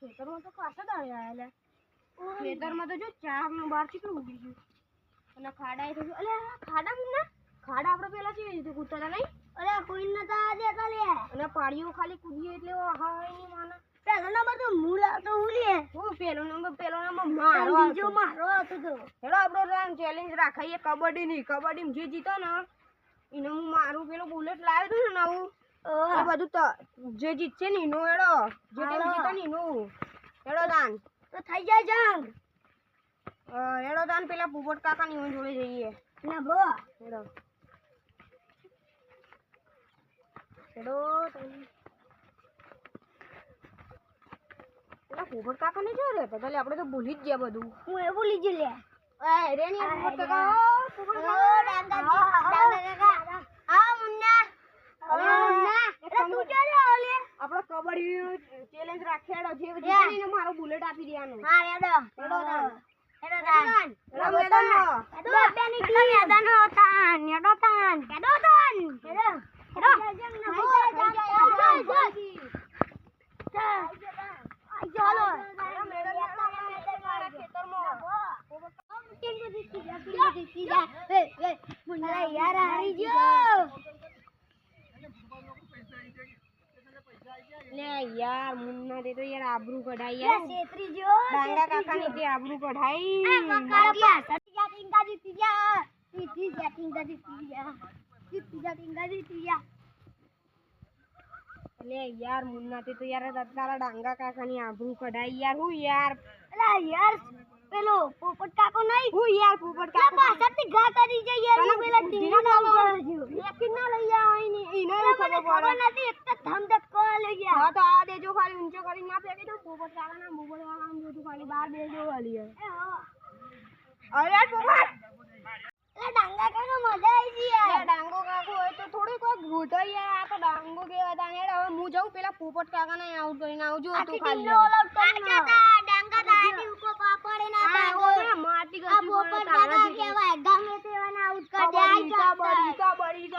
ખેતરમાં તો કાસા દાડે આયા ખેતરમાં તો જો ચાર નો બાર કેટલું ઉગી ગયું અને ખાડા થઈ ગયું. અલે ખાડા મુન્ના ખાડા આપણે પેલા છે રીતે કૂદતા નહીં. અલે કોઈ નતા દેતા લે અને પાડીઓ ખાલી કૂદીએ એટલે હાય ની માના પેલો નંબર તો મૂલા તો ઉલીએ હું પેલો નંબર મારો બીજો મારો હતો તો હેડો આપણો રામ ચેલેન્જ રાખાઈએ કબડ્ડી ની. કબડ્ડી જે જીતો ને એને હું મારું પેલો બુલેટ લાવ્યો તો ને નવું એ બધું તો જે જીતશે ને એનો હેડો જે ટીમ જીતે ને એનો હેડો દાન તો થઈ જાય જંગ. હેડો દાન પેલા પોપટ કાકા ની જોડે જઈએ ના બો હેડો હેડો પેલા પોપટ કાકા ને જો રે બદલે આપણે તો ભૂલી જ ગયા બધું. હું એ ભૂલી જ લે એ રે ની પોપટ કાકા ડાંગા આ મુન્ના આપણો કબડ્ડી ચેલેન્જ રાખ્યાડો જે જીતીને મારો બુલેટ આપી દેવાનો. હા હેડો હેડો દાન હેડો દાન હેડો મેદાન હેડો બેની ટીમ મેદાન હોતાન હેડો તાન હેડો દાન હેડો હેડો ચાલો ખેતરમાં યાર હારી ગયો લે યાર મુન્ના દે તો યાર આબરૂ કઢાઈ યાર છેતરી જો ડાંગા કાકા ની તે આબરૂ કઢાઈ લે યાર મુન્ના તે તો યાર તારા ડાંગા કાકા ની આબરૂ કઢાઈ યાર. હું યાર અલા યાર પેલો પોપટ કાકો નહીં હું યાર પોપટ કાકો પાછળથી ઘા કરી જાય યાર હું પેલા ટીનો ના કરજો લેકિન ના લઈ આઈ ની ઈને ખબર નથી એક તો ધમ ધક્કો લઈ ગયા. હા તો આ દેજો ખાલી ઊંચો કરી ના ફેંકી દો પોપટ કાકા ના મોબાઈલ વાળા ને જો ખાલી બહાર દેજો વાલી એ અરે પોપટ એ ડાંગા કાકા મજા આવી ગઈ યાર. ડાંગો કાકો હોય તો થોડી કોઈ ઘૂટો યાર આ તો ડાંગો કેવા તા યાર. હવે હું જાઉં પેલા પોપટ કાકા ને આઉટ કરીને આવજો તું ખાલી ડાંગા દાદી ઉકો પાપડે ના ડાંગો માટી ગઈ પોપટ કાકા કેવાય ગમે તેવાના આઉટ કર દે. કબડ્ડી કબડ્ડી કબડ્ડી કબડ્ડી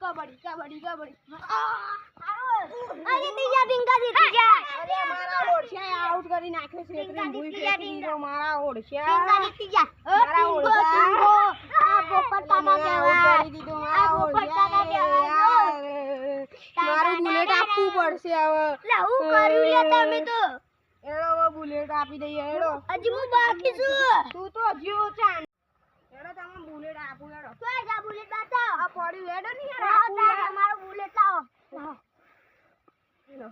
કબડ્ડી કબડ્ડી કબડ્ડી અરે તીજા ડિંગા જીતી જા. અરે મારા ઓળખ્યા આઉટ કરી નાખ્યો છે ત્રણ ભૂઈ ફેંકી દીધો મારા ઓળખ્યા ડિંગા જીતી જા. મારા ઓળખ્યા આ પોપટ કાકા કેવાય કરી દીધો મારા ઓળખ્યા. મારું બુલેટ આપવું પડશે હવે. લે હું કર્યું લે તમે તો એડો હવે બુલેટ આપી દઈએ હેડો. હજી હું બાકી છું તું તો હજી ચાન હેડો તમે બુલેટ આપું હેડો. તોય જા બુલેટ બતાવ આ પડ્યું હેડો ની યાર મારો બુલેટ લાવો હેલો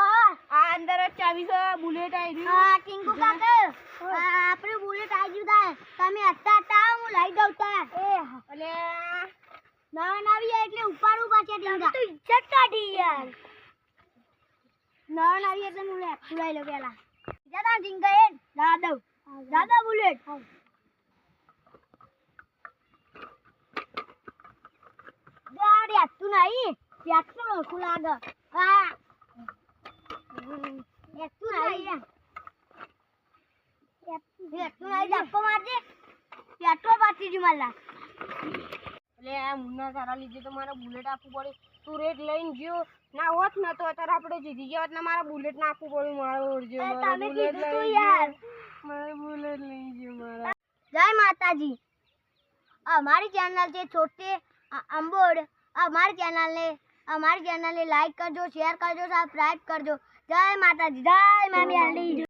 આ અંદર જ ચાવી છે બુલેટ આવી ગયું. હા ટિંકુ કાકા આપણે બુલેટ આવી ગયું તા તમે હતા હું લઈ દઉં તા એ અલે ના આવી એટલે ઉપાડું પાછા ટિંકા તો ઇજ્જત કાઢી યાર. ના આવી એટલે હું લે લઈ લો પેલા જતા ટિંકા એ દાદા બુલેટ ગાડી આતું નહીં પેટ્રોલ ઓછું લાગે. હા એટલું નહીં ધક્કો મારજે પેટ્રોલ પાછી જી મારા. એટલે આ મુન્ના તારા લીધે તો મારે બુલેટ આપવું પડે. તું રેટ લઈને ગયો ના હોત ને તો અત્યારે આપણે જીતી ગયા હોત ને મારા બુલેટ ના આપવું પડ્યું. મારો ઓળજો મારે બુલેટ લઈ યાર મારે બુલેટ લઈ ગયો મારા. જય માતાજી. અમારી ચેનલ છે છોટે અંબોડ. અમારી ચેનલને લાઈક કરજો શેર કરજો સબસ્ક્રાઇબ કરજો. જય માતાજી જય મામી.